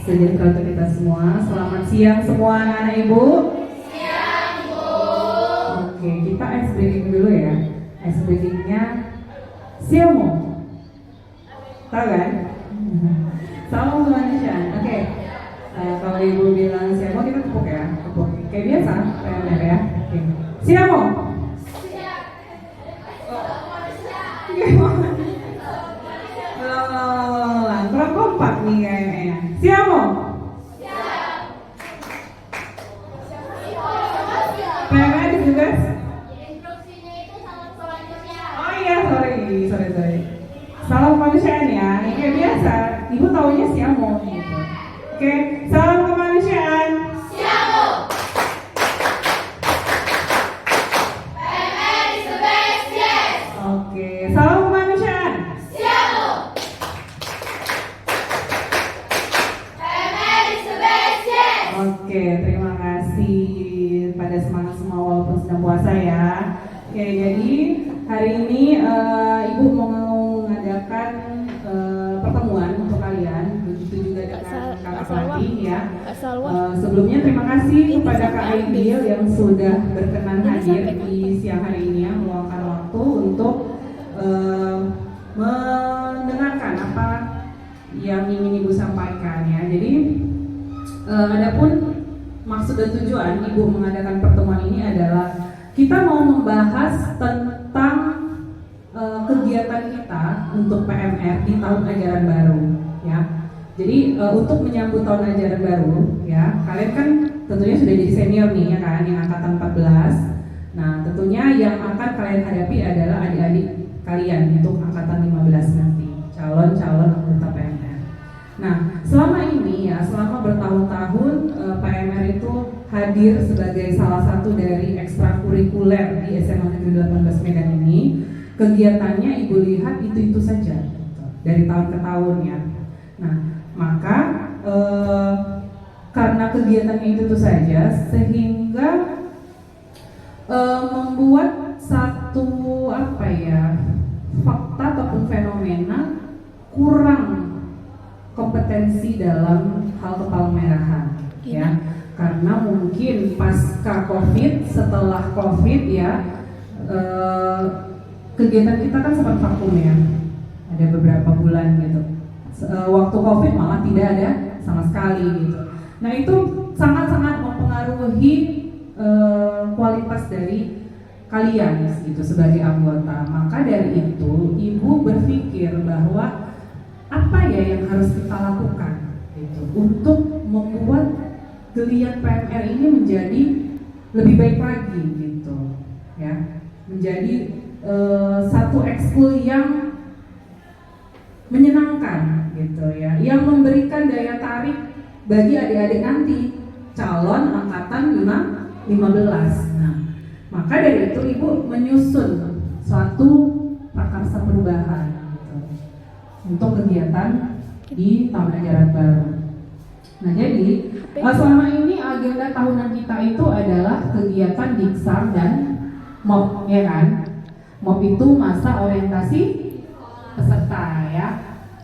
Sejahtera untuk kita semua. Selamat siang semua anak-anak ibu. Siang, Bu. Oke, kita ice breaking dulu ya. Ice breakingnya Siamo. Tahu kan? Salam kemanusiaan. Oke. Kalau ibu bilang Siamo, kita tepuk ya. Tepuk. Kayak biasa, PMR ya. Oke. Siamo. Kurang kompak nih kayaknya. Siamo. PMR ditugas. Instruksinya itu salam selanjutnya. Oh iya, sorry. Salam kemanusiaan ya. Kayak biasa, ibu taunya Siamo gitu. Oke, salam kemanusiaan. Siamo. PMR is the best, yes. Oke, salam kemanusiaan. Siamo. PMR is the best, yes. Oke, terima kasih pada semangat semua walaupun sedang puasa ya. Oke, jadi hari ini ibu mau mengadakan pertemuan untuk kalian, begitu juga dengan kakak pelatih ya. Sebelumnya terima kasih kepada Kak Aidil yang sudah berkenan hadir di siang hari ini ya, meluangkan waktu untuk mendengarkan apa yang ingin ibu sampaikan ya. Jadi adapun maksud dan tujuan ibu mengadakan pertemuan ini adalah kita mau membahas tentang kegiatan kita untuk PMR di tahun ajaran baru ya. Jadi untuk menyambut tahun ajaran baru ya, kalian kan tentunya sudah jadi senior nih ya kan, yang angkatan 14. Nah tentunya yang akan kalian hadapi adalah adik-adik kalian untuk angkatan 15 nanti, calon-calon anggota PMR. Nah selama ini ya, selama bertahun-tahun PMR itu hadir sebagai salah satu dari ekstrakurikuler di SMA Negeri 18 Medan ini. Kegiatannya ibu lihat itu saja dari tahun ke tahun ya. Nah maka karena kegiatannya itu saja sehingga membuat satu fakta ataupun fenomena kurang kompetensi dalam hal kepala-merahan ya. Karena mungkin pasca COVID, setelah COVID ya, kegiatan kita kan sempat vakum ya, ada beberapa bulan gitu. Waktu COVID malah tidak ada sama sekali gitu. Nah itu sangat-sangat mempengaruhi kualitas dari kalian gitu sebagai anggota. Maka dari itu ibu berpikir bahwa apa ya yang harus kita lakukan gitu untuk membuat geliat PMR ini menjadi lebih baik lagi gitu ya, menjadi satu ekskul yang menyenangkan gitu ya, yang memberikan daya tarik bagi adik-adik nanti calon angkatan 15. Nah, maka dari itu ibu menyusun suatu prakarsa perubahan gitu, untuk kegiatan di tahun ajaran baru. Nah jadi selama ini agenda tahunan kita itu adalah kegiatan Diksar dan MOP ya kan. MOP itu masa orientasi peserta ya.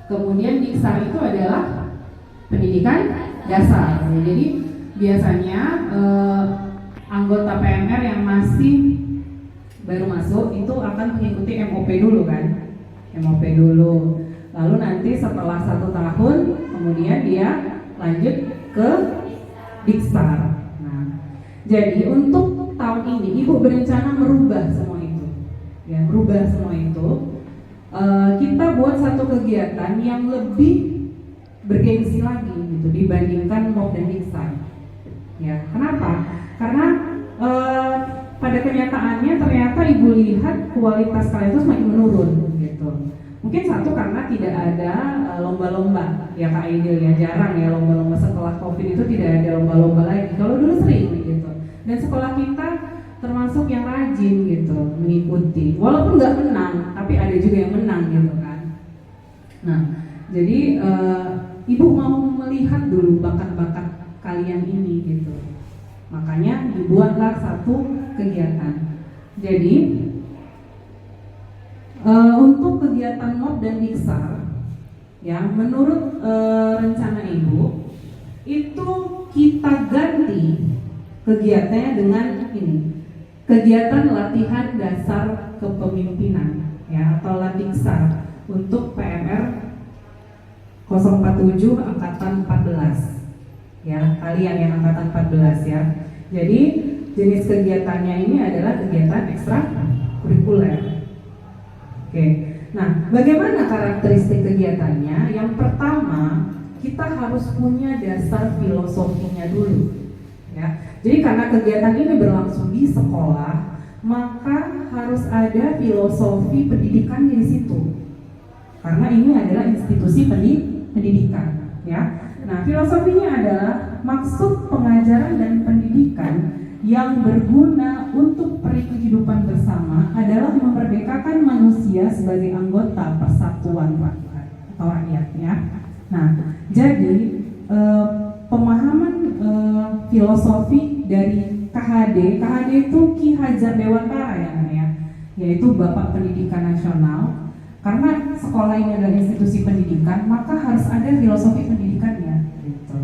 Kemudian Diksar itu adalah pendidikan dasar. Jadi biasanya anggota PMR yang masih baru masuk itu akan mengikuti MOP dulu kan. MOP dulu. Lalu nanti setelah 1 tahun kemudian dia lanjut ke Diksar. Nah, jadi untuk tahun ini ibu berencana merubah semua itu, ya, merubah semua itu. Kita buat satu kegiatan yang lebih bergengsi lagi gitu dibandingkan MOP dan Diksar. Ya, kenapa? Karena pada kenyataannya ternyata ibu lihat kualitas kalian itu semakin menurun gitu. Mungkin satu karena tidak ada lomba-lomba ya Kak Aidil ya, jarang ya lomba-lomba setelah COVID itu tidak ada lomba-lomba lagi. Kalau dulu sering gitu. Dan sekolah kita termasuk yang rajin gitu mengikuti. Walaupun nggak menang, tapi ada juga yang menang gitu kan. Nah, jadi ibu mau melihat dulu bakat-bakat kalian ini gitu. Makanya dibuatlah satu kegiatan. Jadi untuk kegiatan MOP dan Diksar, ya menurut rencana ibu itu kita ganti kegiatannya dengan ini, kegiatan latihan dasar kepemimpinan ya, atau Latiksar untuk PMR 047 angkatan 14 ya, kalian yang angkatan 14 ya. Jadi jenis kegiatannya ini adalah kegiatan ekstra kurikuler. Oke. Nah, bagaimana karakteristik kegiatannya? Yang pertama, kita harus punya dasar filosofinya dulu. Ya. Jadi karena kegiatan ini berlangsung di sekolah, maka harus ada filosofi pendidikannya di situ. Karena ini adalah institusi pendidikan, ya. Nah, filosofinya adalah maksud pengajaran dan pendidikan yang berguna untuk peri kehidupan bersama adalah memerdekakan manusia sebagai anggota persatuan rakyat atau rakyat ya. Nah, jadi pemahaman filosofi dari KHD itu Ki Hajar Dewantara ya, yaitu Bapak Pendidikan Nasional. Karena sekolah ini adalah institusi pendidikan, maka harus ada filosofi pendidikannya. Gitu.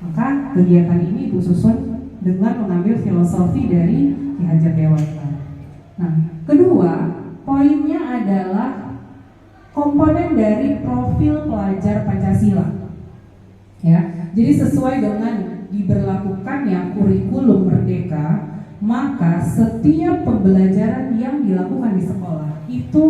Maka kegiatan ini disusun dengan mengambil filosofi dari Ki Hajar Dewantara. Nah, kedua, poinnya adalah komponen dari profil pelajar Pancasila. Ya, jadi sesuai dengan diberlakukannya kurikulum merdeka, maka setiap pembelajaran yang dilakukan di sekolah itu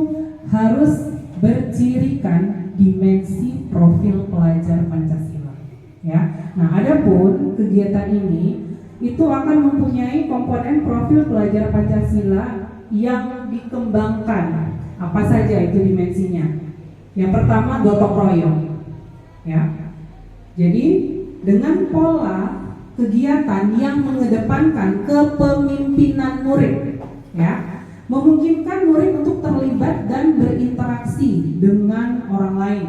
harus bercirikan dimensi profil pelajar Pancasila. Ya, nah adapun kegiatan ini itu akan mempunyai komponen profil pelajar Pancasila yang dikembangkan. Apa saja itu dimensinya? Yang pertama gotong royong. Ya, jadi dengan pola kegiatan yang mengedepankan kepemimpinan murid, ya, memungkinkan murid untuk terlibat dan berinteraksi dengan orang lain,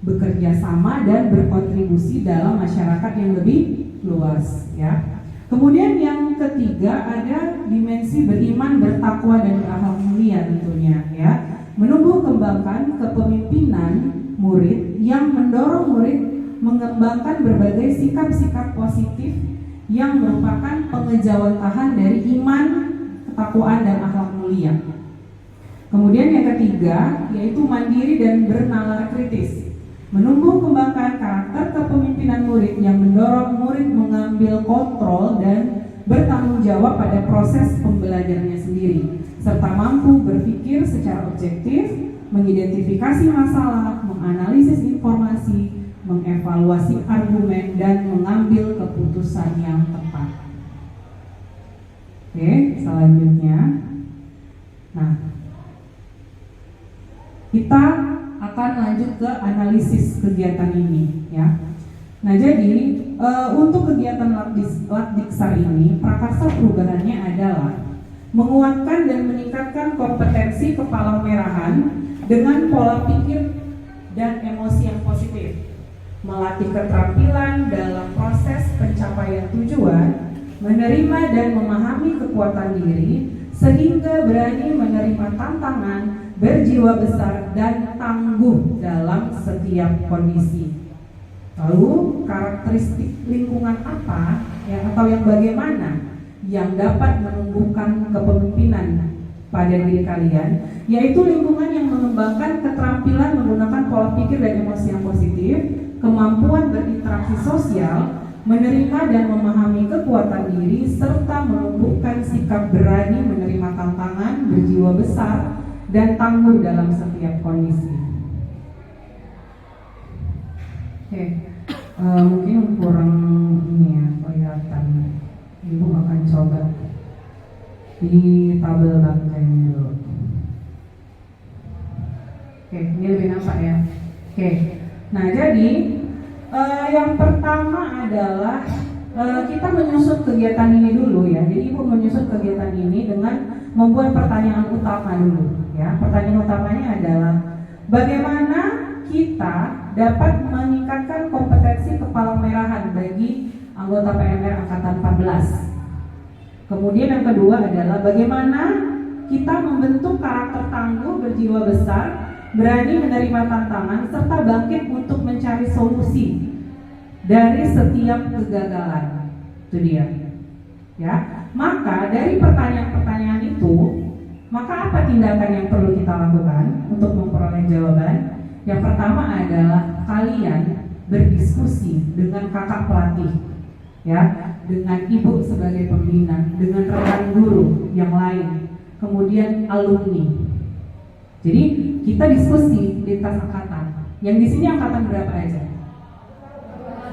bekerja sama dan berkontribusi dalam masyarakat yang lebih luas ya. Kemudian yang ketiga ada dimensi beriman, bertakwa dan berakhlak mulia tentunya ya. Menumbuh kembangkan kepemimpinan murid yang mendorong murid mengembangkan berbagai sikap-sikap positif yang merupakan pengejawantahan dari iman, ketakwaan dan akhlak mulia. Kemudian yang ketiga yaitu mandiri dan bernalar kritis, menumbuh kembangkan karakter kepemimpinan murid yang mendorong murid mengambil kontrol dan bertanggung jawab pada proses pembelajarannya sendiri, serta mampu berpikir secara objektif, mengidentifikasi masalah, menganalisis informasi, mengevaluasi argumen dan mengambil keputusan yang tepat. Oke, selanjutnya, nah kita akan lanjut ke analisis kegiatan ini, ya. Nah, jadi untuk kegiatan Latdiksar ini, prakarsa perubahannya adalah menguatkan dan meningkatkan kompetensi kepala merahan dengan pola pikir dan emosi yang positif, melatih keterampilan dalam proses pencapaian tujuan, menerima dan memahami kekuatan diri, sehingga berani menerima tantangan, berjiwa besar dan tangguh dalam setiap kondisi. Lalu karakteristik lingkungan apa atau yang bagaimana yang dapat menumbuhkan kepemimpinan pada diri kalian, yaitu lingkungan yang mengembangkan keterampilan menggunakan pola pikir dan emosi yang positif, kemampuan berinteraksi sosial, menerima dan memahami kekuatan diri, serta menumbuhkan sikap berani menerima tantangan, berjiwa besar, dan tangguh dalam setiap kondisi. Oke, mungkin kurang ini ya kelihatan. Ibu akan coba di tabel bangkainya dulu. Oke, ini lebih nampak ya. Oke, nah jadi yang pertama adalah kita menyusun kegiatan ini dulu ya. Jadi ibu menyusun kegiatan ini dengan membuat pertanyaan utama dulu ya. Pertanyaan utamanya adalah bagaimana kita dapat meningkatkan kompetensi kepala merahan bagi anggota PMR angkatan 14. Kemudian yang kedua adalah bagaimana kita membentuk karakter tangguh, berjiwa besar, berani menerima tantangan, serta bangkit untuk mencari solusi dari setiap kegagalan. Itu dia. Ya, maka dari pertanyaan-pertanyaan itu, maka apa tindakan yang perlu kita lakukan untuk memperoleh jawaban? Yang pertama adalah kalian berdiskusi dengan kakak pelatih, ya, dengan ibu sebagai pembina, dengan rekan guru yang lain, kemudian alumni. Jadi kita diskusi lintas angkatan. Yang di sini angkatan berapa aja?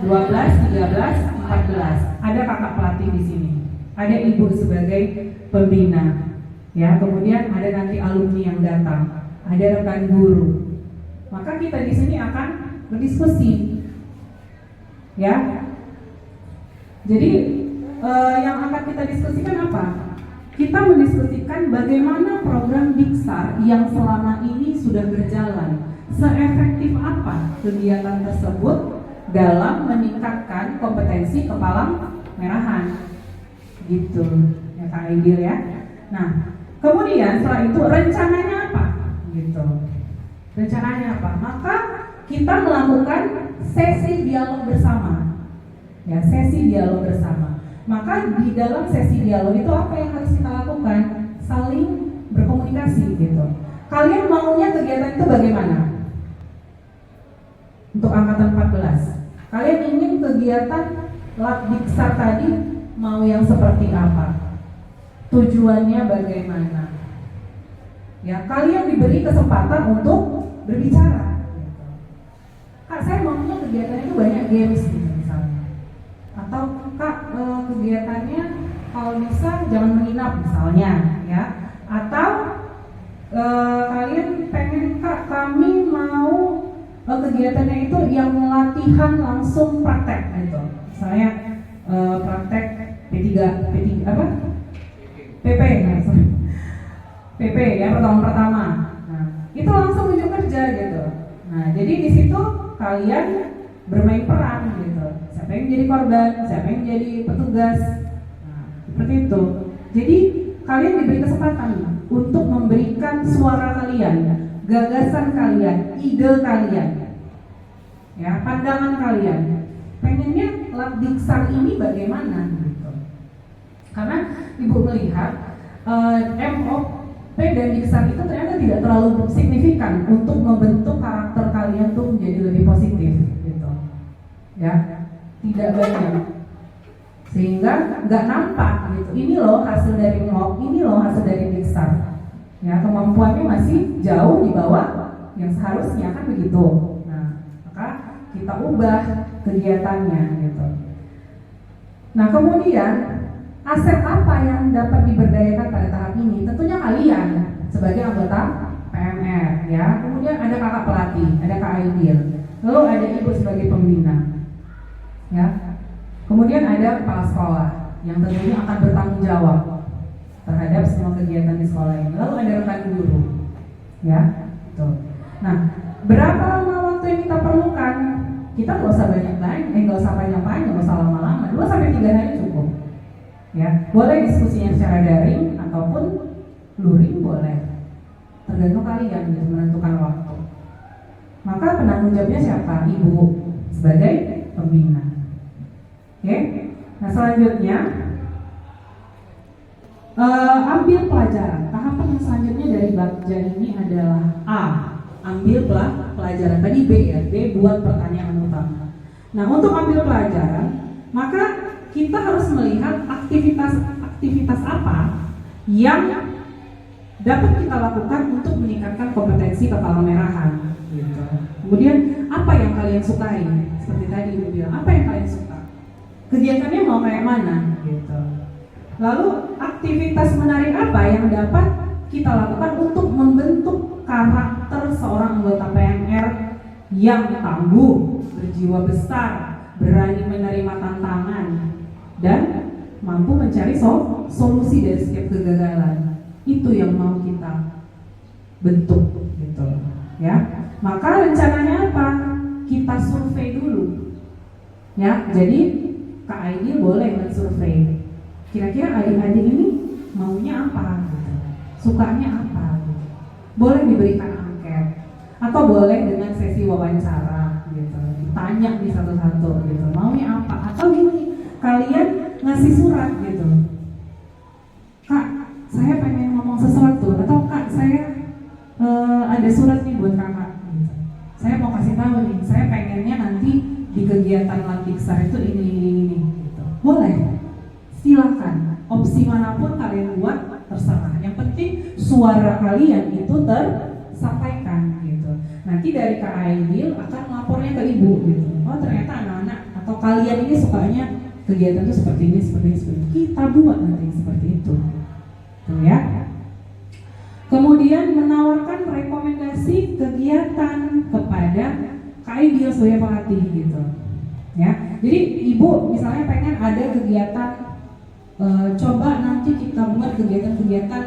12, 13, 14. Ada kakak pelatih di sini. Ada ibu sebagai pembina. Ya, kemudian ada nanti alumni yang datang. Ada rekan guru. Maka kita di sini akan berdiskusi. Ya. Jadi yang akan kita diskusikan apa? Kita mendiskusikan bagaimana program Diksar yang selama ini sudah berjalan. Seefektif apa kegiatan tersebut dalam meningkatkan kompetensi kepala merahan, gitu ya Kak Aidil ya. Nah, kemudian setelah itu rencananya apa? Gitu. Rencananya apa? Maka kita melakukan sesi dialog bersama. Ya, sesi dialog bersama. Maka di dalam sesi dialog itu apa yang harus kita lakukan? Saling berkomunikasi gitu. Kalian maunya kegiatan itu bagaimana? Untuk angkatan 14. Kalian ingin kegiatan Diksar tadi mau yang seperti apa? Tujuannya bagaimana? Ya, kalian diberi kesempatan untuk berbicara. Kak, saya maunya kegiatannya itu banyak games gitu misalnya. Atau Kak, kegiatannya kalau bisa jangan menginap misalnya, ya. Atau kalian pengen Kak, kami mau kegiatannya itu yang latihan langsung praktek gitu. Misalnya praktek P3 apa? PP ya, PP ya, pertama. Nah, itu langsung unjuk kerja gitu. Nah, jadi di situ kalian bermain peran gitu. Siapa yang jadi korban, siapa yang jadi petugas. Nah, seperti itu. Jadi kalian diberi kesempatan untuk memberikan suara kalian, gagasan kalian, ide kalian, ya, pandangan kalian. Pengennya Diksar ini bagaimana gitu. Karena Ibu melihat MOP dan Diksar itu ternyata tidak terlalu signifikan untuk membentuk karakter kalian tuh menjadi lebih positif gitu. Ya, tidak banyak. Sehingga nggak nampak gitu. Ini loh hasil dari MOP, ini loh hasil dari Diksar. Ya, kemampuannya masih jauh di bawah yang seharusnya kan begitu. Nah, maka kita ubah kegiatannya gitu. Nah, kemudian aset apa yang dapat diberdayakan pada tahap ini? Tentunya kalian sebagai anggota PMR, ya. Kemudian ada kakak pelatih, ada Kak Aidil. Lalu ada ibu sebagai pembina, ya. Kemudian ada kepala sekolah yang tentunya akan bertanggung jawab terhadap semua kegiatan di sekolah ini. Lalu ada rekan guru, ya. Tuh. Nah, berapa lama waktu yang kita perlukan? Kita nggak usah banyak-banyak, nggak usah panjang-panjang, nggak usah lama-lama. 2-3 hari cukup. Ya, boleh diskusinya secara daring ataupun luring boleh. Tergantung kalian gitu menentukan waktu. Maka penanggung jawabnya siapa? Ibu sebagai pembina. Oke. Nah, selanjutnya ambil pelajaran. Tahapan yang selanjutnya dari Bagja ini adalah A. Ambil pelajaran. Tadi B ya. B buat pertanyaan utama. Nah, untuk ambil pelajaran, maka kita harus melihat aktivitas apa yang dapat kita lakukan untuk meningkatkan kompetensi kepala merahan. Gitu. Kemudian apa yang kalian sukai? Seperti tadi Ibu bilang, apa yang kalian suka? Kegiatannya mau kayak mana? Gitu. Lalu aktivitas menarik apa yang dapat kita lakukan untuk membentuk karakter seorang anggota PMR yang tangguh, berjiwa besar, berani menerima tantangan, dan mampu mencari solusi dari setiap kegagalan. Itu yang mau kita bentuk, gitu, ya. Maka rencananya apa? Kita survei dulu, ya. Jadi Kak Aidil boleh mensurvei. Kira-kira adik-adik ini maunya apa? Gitu. Sukanya apa? Gitu. Boleh diberikan angket, atau boleh dengan sesi wawancara, gitu. tanya nih satu-satu gitu, maunya apa? Atau gini, kalian ngasih surat gitu, Kak, saya pengen ngomong sesuatu, atau Kak, saya ada surat nih buat kakak gitu. Saya mau kasih tahu nih, saya pengennya nanti di kegiatan Latixar itu ini gitu. Boleh, silakan, opsi manapun kalian buat terserah, yang penting suara kalian itu tersampaikan gitu. Nanti dari Kak Aidil akan melapornya ke ibu gitu. Oh ternyata anak-anak atau kalian ini sukanya kegiatan itu seperti ini. Kita buat nanti seperti itu. Tuh ya. Kemudian menawarkan rekomendasi kegiatan kepada Kak Aidil sebagai pelatih gitu. Ya. Jadi ibu misalnya pengen ada kegiatan, coba nanti kita buat kegiatan-kegiatan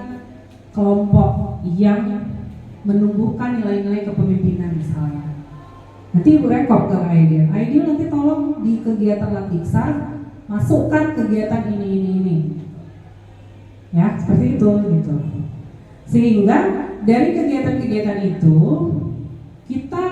kelompok yang menumbuhkan nilai-nilai kepemimpinan misalnya. Nanti ibu rekop ke Aidil nanti tolong di kegiatan Latixar masukkan kegiatan ini. Ya, seperti itu gitu. Sehingga dari kegiatan-kegiatan itu kita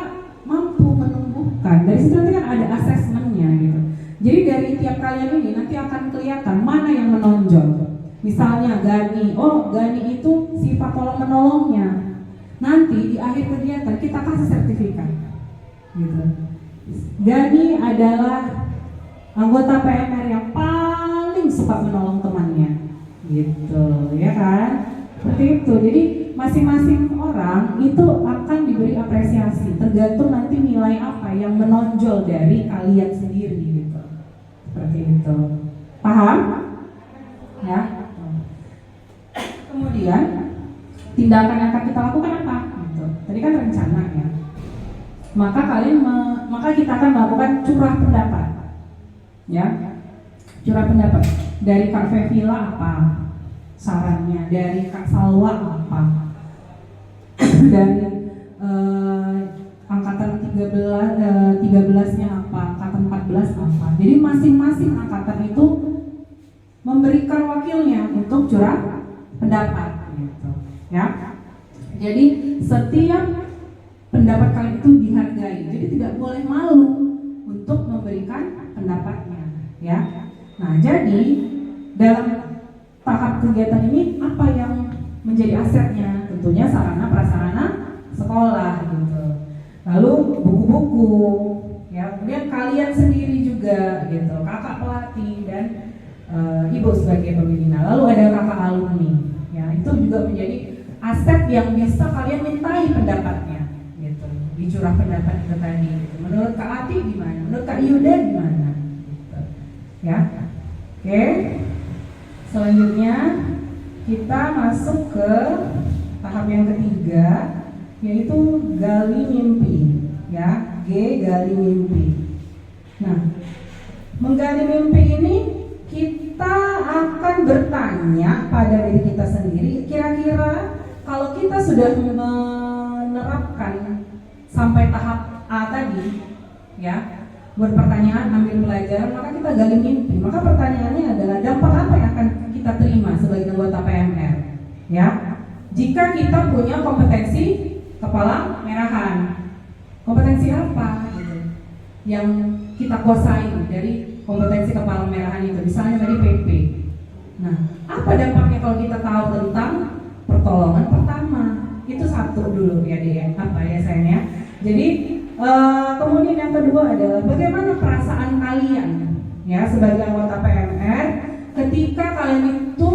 mampu menumbuhkan. Dari situ nanti kan ada asesmennya gitu. Jadi dari tiap kalian ini nanti akan kelihatan mana yang menonjol. Misalnya Gani, Gani itu sifat tolong menolongnya. Nanti di akhir kegiatan kita kasih sertifikat gitu. Gani adalah anggota PMR yang paling suka menolong temannya gitu, ya kan? Seperti itu. Jadi masing-masing orang itu akan diberi apresiasi tergantung nanti nilai apa yang menonjol dari kalian sendiri gitu. Seperti itu. Paham? Ya. Kemudian tindakan yang akan kita lakukan apa? Gitu. Tadi kan rencana ya. Maka kita akan melakukan curah pendapat. Ya. Curah pendapat dari Kak Fevila apa sarannya, dari Kak Salwa apa, dari angkatan 13-nya apa, angkatan 14 apa. Jadi masing-masing angkatan itu memberikan wakilnya untuk curah pendapat gitu. Ya. Jadi setiap pendapat kalian itu dihargai. Jadi tidak boleh malu untuk memberikan pendapatnya, ya. Nah, jadi dalam tahap kegiatan ini apa yang menjadi asetnya? Tentunya sarana prasarana sekolah gitu. Lalu buku-buku, ya. Kemudian kalian sendiri juga gitu, kakak pelatih dan ibu sebagai pembina. Lalu ada kakak alumni, ya. Itu juga menjadi aset yang bisa kalian mintai pendapatnya gitu. Di curah pendapat itu tadi gitu. Menurut Kak Ati gimana? Menurut Kak Yuda gimana? Gitu. Ya. Oke. Selanjutnya kita masuk ke tahap yang ketiga, yaitu gali mimpi, ya. G, gali mimpi. Nah, menggali mimpi ini kita akan bertanya pada diri kita sendiri, kira-kira kalau kita sudah menerapkan sampai tahap A tadi, ya, buat pertanyaan, ambil pelajaran, maka kita gali mimpi. Maka pertanyaannya adalah dampak apa yang akan kita terima sebagai anggota PMR, ya? Jika kita punya kompetensi kepala merahan, kompetensi apa gitu, yang kita kuasai dari kompetensi kepala merahan itu? Misalnya tadi PP. Nah, apa dampaknya kalau kita tahu tentang pertolongan pertama? Itu satu dulu ya dia, apa ya sayangnya. Jadi kemudian yang kedua adalah bagaimana perasaan kalian ya sebagai anggota PMR ketika kalian itu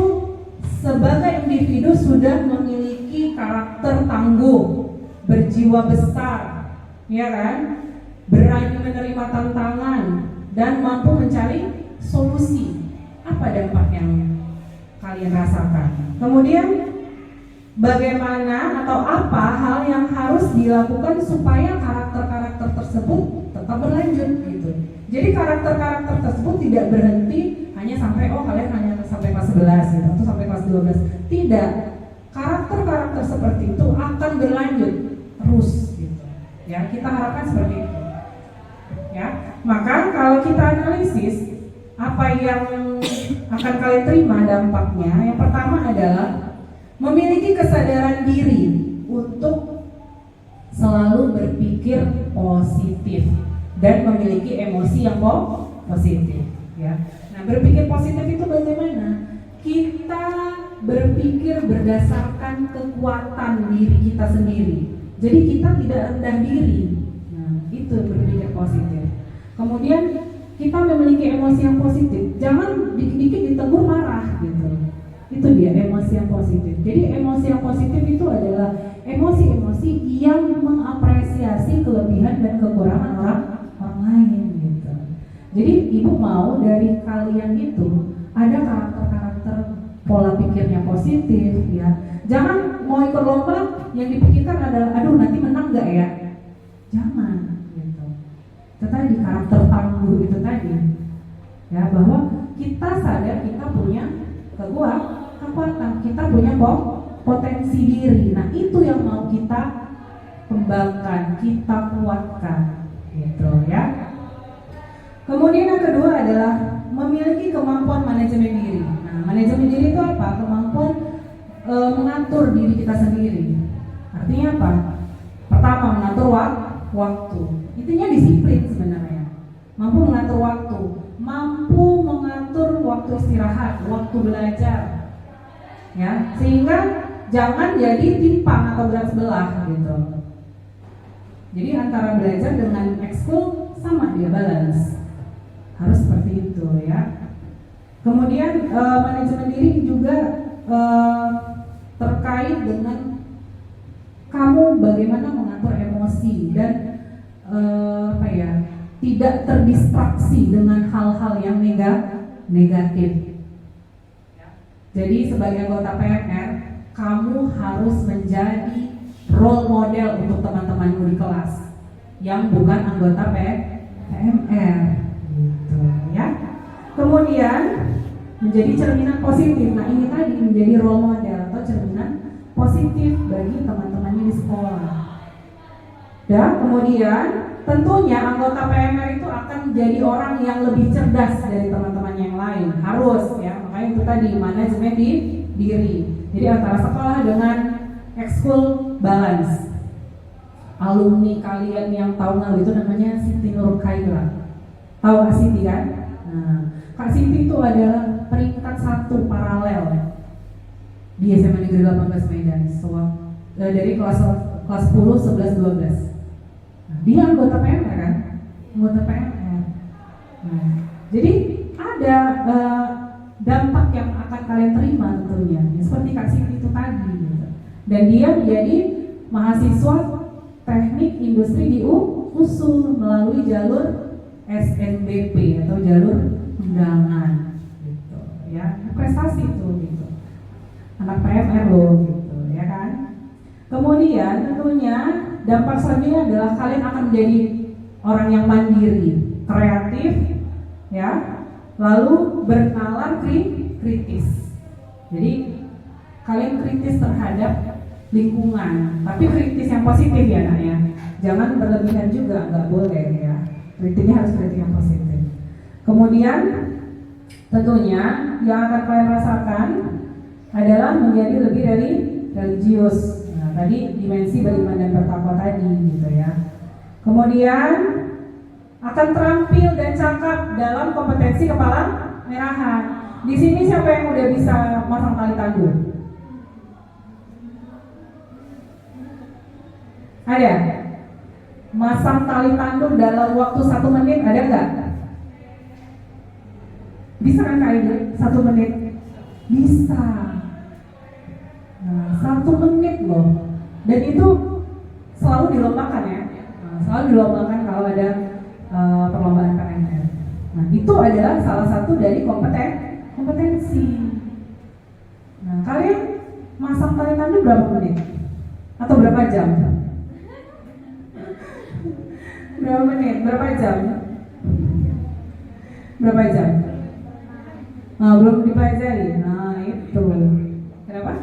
sebagai individu sudah memiliki karakter tangguh, berjiwa besar, ya kan, berani menerima tantangan dan mampu mencari solusi. Apa dampak yang kalian rasakan? Kemudian bagaimana atau apa hal yang harus dilakukan supaya karakter-karakter tersebut tetap berlanjut gitu. Jadi karakter-karakter tersebut tidak berhenti hanya sampai kalian hanya sampai kelas 11 gitu atau sampai kelas 12. Tidak. Karakter-karakter seperti itu akan berlanjut terus gitu. Ya, kita harapkan seperti itu. Ya. Maka kalau kita analisis apa yang akan kalian terima dampaknya, yang pertama adalah memiliki kesadaran diri untuk selalu berpikir positif dan memiliki emosi yang positif, ya. Nah, berpikir positif itu bagaimana? Kita berpikir berdasarkan kekuatan diri kita sendiri. Jadi kita tidak rendah diri. Nah, itu berpikir positif. Kemudian kita memiliki emosi yang positif. Jangan dikit-dikit ditegur marah gitu. Itu dia emosi yang positif. Jadi emosi yang positif itu adalah emosi-emosi yang mengapresiasi kelebihan dan kekurangan orang lain gitu. Jadi ibu mau dari kalian itu ada karakter-karakter pola pikirnya positif, ya. Jangan mau ikut lomba yang dipikirkan adalah aduh nanti menang nggak ya. Jangan gitu. Itu tadi karakter tangguh itu tadi, ya, bahwa kita sadar kita punya kekuatan, kita punya potensi diri. Nah, itu yang mau kita kembangkan, kita kuatkan gitu, ya. Kemudian yang kedua adalah memiliki kemampuan manajemen diri. Nah, manajemen diri itu apa? Kemampuan mengatur diri kita sendiri. Artinya apa? Pertama, mengatur waktu. Intinya disiplin sebenarnya. Mampu mengatur waktu, mampu mengatur waktu istirahat, waktu belajar, ya, sehingga jangan jadi timpang atau berat sebelah gitu. Jadi antara belajar dengan ekskul sama dia balance. Harus seperti itu, ya. Kemudian manajemen diri juga terkait dengan kamu bagaimana mengatur emosi dan tidak terdistraksi dengan hal-hal yang negatif. Jadi sebagai anggota PMR, kamu harus menjadi role model untuk teman-temanmu di kelas yang bukan anggota PMR. Gitu, ya. Kemudian menjadi cerminan positif. Nah, ini tadi menjadi role model atau cerminan positif bagi teman-temannya di sekolah. Dan kemudian tentunya anggota PMR itu akan menjadi orang yang lebih cerdas dari teman-teman yang lain. Harus, ya. Makanya itu tadi manajemen diri. Jadi antara sekolah dengan ekskul balance. Alumni kalian yang tahun lalu itu namanya Siti Nur Khaira. Tahu Kak Siti kan? Nah, Kak Siti itu adalah peringkat 1 paralel di SMA Negeri 18 Medan. Dari kelas 10, 11, 12. Nah, dia anggota PMR kan? Anggota PMR. Nah, jadi ada dampak yang akan kalian terima tentunya, seperti Kak Siti itu tadi gitu. Dan dia menjadi mahasiswa teknik industri di USU melalui jalur SNBP atau jalur undangan gitu, ya. Prestasi itu gitu. Anak PMR loh gitu, ya kan. Kemudian tentunya dampak selanjutnya adalah kalian akan menjadi orang yang mandiri, kreatif, ya. Lalu bernalar kritis. Jadi kalian kritis terhadap lingkungan, tapi kritis yang positif ya nak ya. Jangan berlebihan juga, nggak boleh ya. Kritiknya harus kritik yang positif. Kemudian tentunya yang akan kalian rasakan adalah menjadi lebih religius. Nah, tadi dimensi beriman dan bertakwa tadi gitu ya. Kemudian akan terampil dan cakap dalam kompetensi kepala merahan. Di sini siapa yang udah bisa masang tali tanggul? Ada? Masang tali tanggul dalam waktu 1 menit ada nggak? Bisa kan Kak Ibu? 1 menit? Bisa. Nah, 1 menit loh. Dan itu selalu dilombakan ya. Nah, selalu dilombakan kalau ada perlombaan PMR. Nah, itu adalah salah satu dari kompetensi. Nah, kalian masang tali tanggul berapa menit? Atau berapa jam? Berapa menit? Berapa jam? Berapa jam? Nah, belum dipelajari. Nah, itu. Kenapa?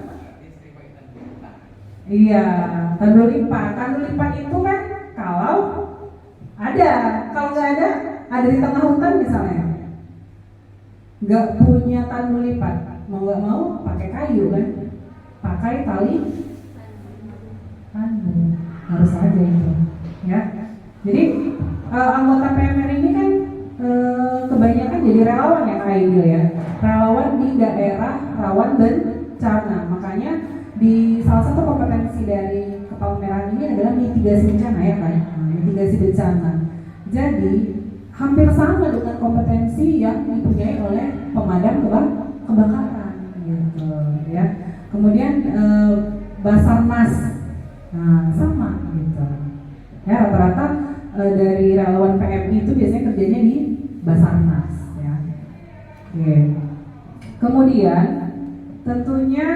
Iya, tandu lipat. Tandu lipat itu kan kalau ada, kalau nggak ada di tengah hutan misalnya, nggak punya tandu lipat, mau nggak mau pakai kayu kan, pakai tali tandu, harus ada itu, ya. Jadi anggota PMR ini kan kebanyakan jadi relawan ya Kak Aidil ya, relawan di daerah rawan bencana. Makanya di salah satu kompetensi dari kepalmerahan ini adalah mitigasi bencana ya Kak, mitigasi bencana. Jadi hampir sama dengan kompetensi yang dipunyai oleh pemadam kebakaran gitu ya. Kemudian Basarnas, nah sama gitu ya, rata-rata dari relawan PMI itu biasanya kerjanya di Basarnas ya. Oke. Kemudian tentunya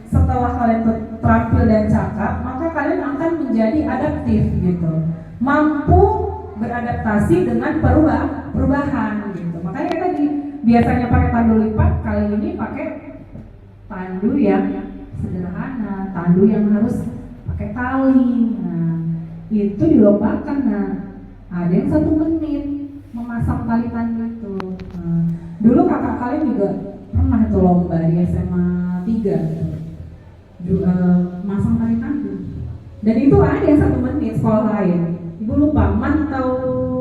setelah kalian terampil dan cakap, maka kalian akan menjadi adaptif gitu, mampu beradaptasi dengan perubahan gitu. Makanya tadi biasanya pakai tandu lipat, kali ini pakai tandu yang sederhana, tandu yang harus pakai tali. Nah, itu dilombakan. Nah, ada yang 1 menit memasang tali tandu itu. Nah, dulu kakak kalian juga pernah itu lomba di SMA 3 masang tali tandu. Dan itu ada yang 1 menit sekolah lain. Ibu lupa, MAN atau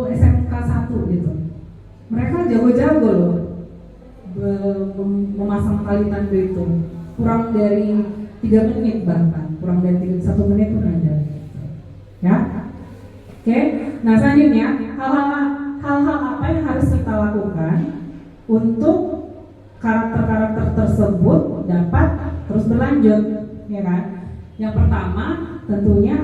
SMK 1 gitu. Mereka jago-jago loh memasang tali tandu itu. Kurang dari 3 menit bahkan, kurang dari 1 menit pun ada. Ya, oke. Nah selanjutnya hal-hal apa yang harus kita lakukan untuk karakter-karakter tersebut dapat terus berlanjut, ya kan? Yang pertama tentunya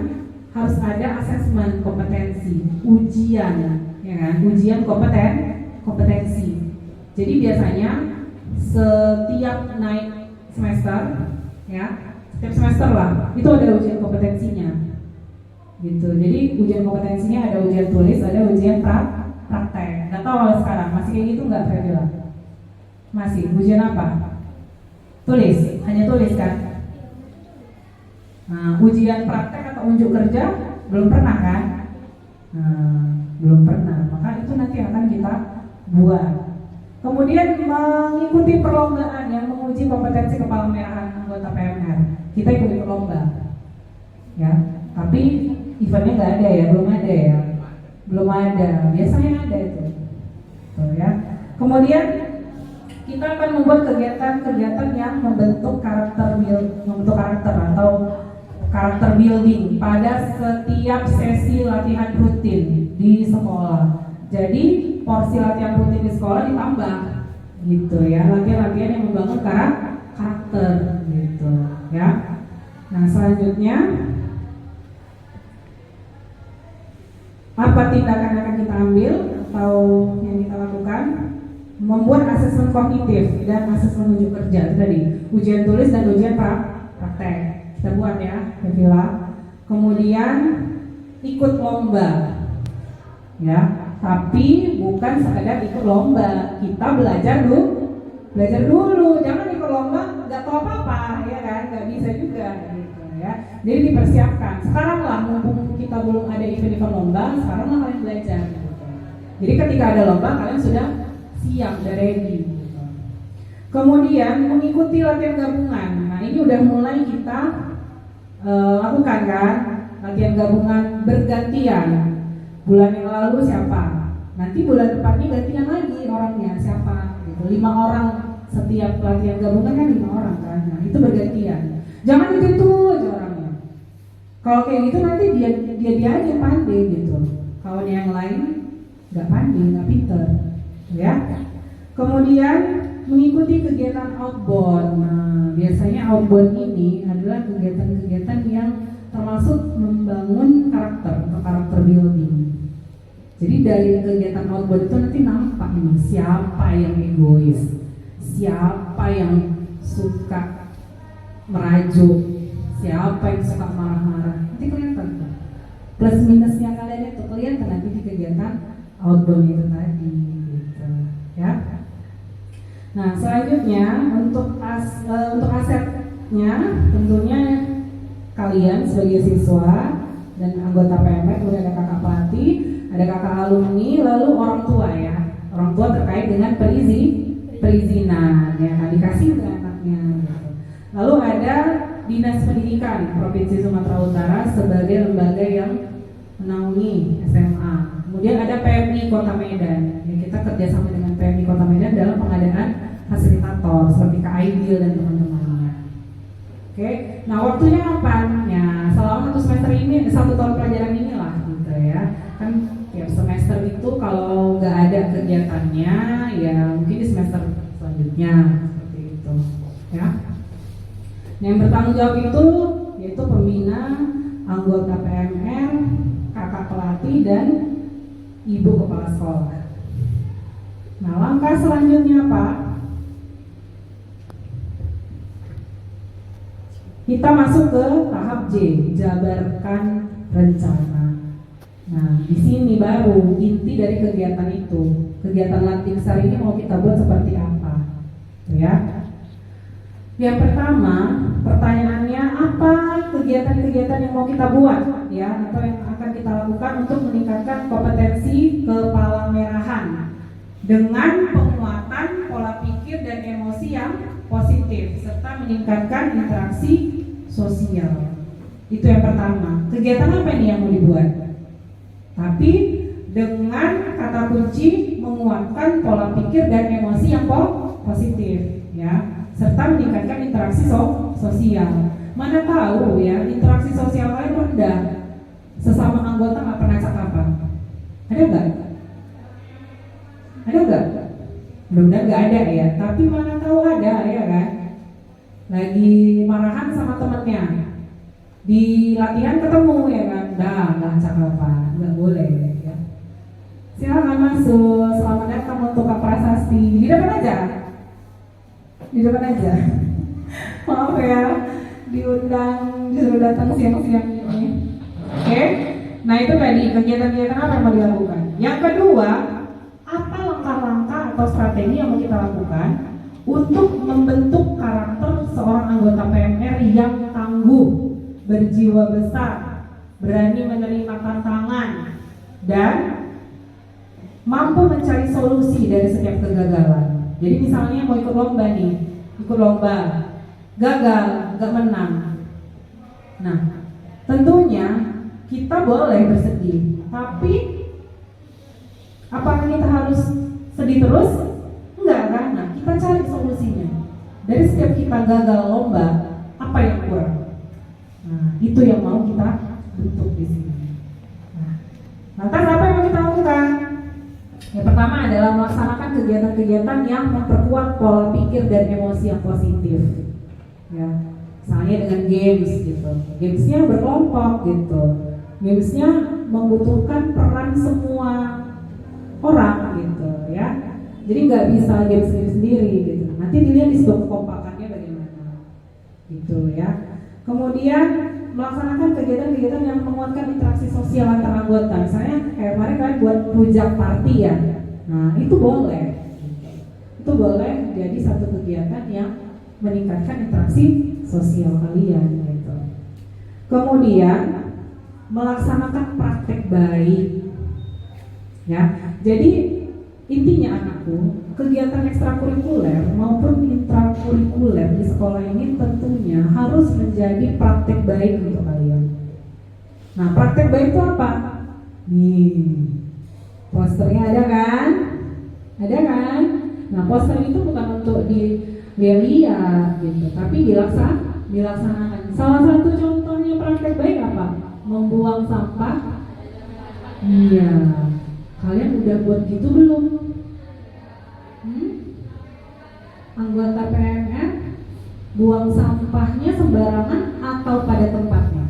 harus ada asesmen kompetensi, ujian, ya kan? Ujian kompetensi. Jadi biasanya setiap naik semester, ya, setiap semester lah, itu ada ujian kompetensinya, gitu. Jadi ujian kompetensinya ada ujian tulis, ada ujian praktek. Nggak tahu kalau sekarang masih kayak gitu nggak, Febila? Masih. Ujian apa? Tulis, hanya tulis kan? Nah, ujian praktek atau unjuk kerja belum pernah kan? Nah, belum pernah. Maka itu nanti akan kita buat. Kemudian mengikuti perlombaan yang menguji kompetensi kepalmerahan anggota PMR. Kita ikuti perlomba, ya. Tapi eventnya nggak ada ya, belum ada ya, belum ada. Biasanya ada itu, tuh ya. Kemudian kita akan membuat kegiatan-kegiatan yang membentuk karakter atau karakter building pada setiap sesi latihan rutin di sekolah. Jadi porsi latihan rutin di sekolah ditambah, gitu ya, latihan-latihan yang membangun karakter, gitu ya. Nah selanjutnya apa tindakan yang akan kita ambil atau yang kita lakukan? Membuat asesmen kognitif dan asesmen unjuk kerja tadi, ujian tulis dan ujian praktek kita buat ya, Fevila. Kemudian ikut lomba, ya, tapi bukan sekedar ikut lomba, kita belajar dulu, jangan ikut lomba nggak tahu apa-apa, ya kan, nggak bisa juga, gitu ya. Jadi dipersiapkan. Sekarang lah, mumpung kita belum ada event lomba, sekarang lah kalian belajar. Gitu. Jadi ketika ada lomba, kalian sudah siap, udah ready. Gitu. Kemudian mengikuti latihan gabungan. Nah ini udah mulai kita lakukan kan, latihan gabungan bergantian. Bulan yang lalu siapa? Nanti bulan depannya gantian lagi orangnya siapa? Gitu. 5 orang setiap latihan gabungan kan 5 orang kan. Nah itu bergantian. Jangan itu aja orangnya. Kalau kayak gitu nanti dia aja pandai gitu. Kalau yang lain nggak pandai, nggak pinter, ya. Kemudian mengikuti kegiatan outbound. Nah, biasanya outbound ini adalah kegiatan-kegiatan yang termasuk membangun karakter atau karakter building. Jadi dari kegiatan outbound itu nanti nampak nih siapa yang egois, siapa yang suka merajuk, siapa yang suka marah-marah. Nanti kelihatan tuh. Plus minusnya kalian itu kelihatan nanti di kegiatan outbound itu tadi, gitu, ya. Nah selanjutnya untuk asetnya tentunya kalian sebagai siswa dan anggota PMR, kemudian ada kakak pelatih, ada kakak alumni, lalu orang tua ya, orang tua terkait dengan perizinan ya kan, dikasih ke anaknya. Gitu. Lalu ada Dinas Pendidikan Provinsi Sumatera Utara sebagai lembaga yang menaungi SMA. Kemudian ada PMI Kota Medan. Ya, kita kerjasama dengan PMI Kota Medan dalam pengadaan fasilitator seperti Kak Aidil dan teman-temannya. Oke, nah waktunya kapan? Ya selama satu tahun pelajaran inilah gitu ya. Kan tiap semester itu kalau nggak ada kegiatannya, ya mungkin di semester selanjutnya seperti itu. Ya. Nah, yang bertanggung jawab itu yaitu pembina, anggota PMR, kakak pelatih dan ibu kepala sekolah. Nah, langkah selanjutnya apa? Kita masuk ke tahap J, jabarkan rencana. Nah, di sini baru inti dari kegiatan itu. Kegiatan Lantiksar ini mau kita buat seperti apa? Ya. Yang pertama, pertanyaannya apa kegiatan-kegiatan yang mau kita buat ya atau yang akan kita lakukan untuk meningkatkan kompetensi kepalamerahan dengan penguatan pola pikir dan emosi yang positif serta meningkatkan interaksi sosial. Itu yang pertama. Kegiatan apa ini yang mau dibuat? Tapi dengan kata kunci menguatkan pola pikir dan emosi yang positif ya, serta meningkatkan interaksi sosial. Mana tahu ya interaksi sosial kalian rendah, sesama anggota nggak pernah cakapan. Ada nggak? Ada nggak? Mudah-mudahan nggak ada ya. Tapi mana tahu ada ya kan? Lagi marahan sama temennya, di latihan ketemu ya kan? Dah nggak cakapan, nggak boleh ya. Silakan masuk. Selamat datang untuk Kak Prasasti. Di depan aja. Di depan aja. Maaf ya, diundang disuruh datang siang-siang ini. Oke. Nah itu tadi kegiatan-kegiatan apa yang mau dilakukan. Yang kedua, apa langkah-langkah atau strategi yang mau kita lakukan untuk membentuk karakter seorang anggota PMR yang tangguh, berjiwa besar, berani menerima tantangan, dan mampu mencari solusi dari setiap kegagalan. Jadi misalnya mau ikut lomba nih, ikut lomba, gagal, gak menang. Nah, tentunya kita boleh bersedih, tapi apakah kita harus sedih terus? Enggak kan? Nah, kita cari solusinya. Dari setiap kita gagal lomba, apa yang kurang? Nah, itu yang mau kita bentuk di sini. Nah, lantas apa yang mau kita lakukan? Yang pertama adalah melaksanakan kegiatan-kegiatan yang memperkuat pola pikir dan emosi yang positif. Ya, misalnya dengan games gitu. Gamesnya berkelompok gitu. Gamesnya membutuhkan peran semua orang gitu ya. Jadi nggak bisa games sendiri gitu. Nanti dilihat di sebuah kekompakannya bagaimana gitu ya. Kemudian melaksanakan kegiatan-kegiatan yang menguatkan interaksi sosial antar anggota. Misalnya kayak kemarin kalian buat rujak party ya. Nah itu boleh. Itu boleh jadi satu kegiatan yang meningkatkan interaksi sosial kalian gitu. Kemudian melaksanakan praktek baik. Ya, jadi intinya anakku, kegiatan ekstrakurikuler maupun intrakurikuler di sekolah ini tentunya harus menjadi praktek baik untuk kalian. Nah, praktek baik itu apa? Nih, posternya ada kan? Ada kan? Nah, poster itu bukan untuk dilihat gitu, tapi dilaksanakan. Salah satu contohnya praktek baik apa? Membuang sampah. Iya. Kalian udah buat gitu belum? Anggota PMR buang sampahnya sembarangan atau pada tempatnya?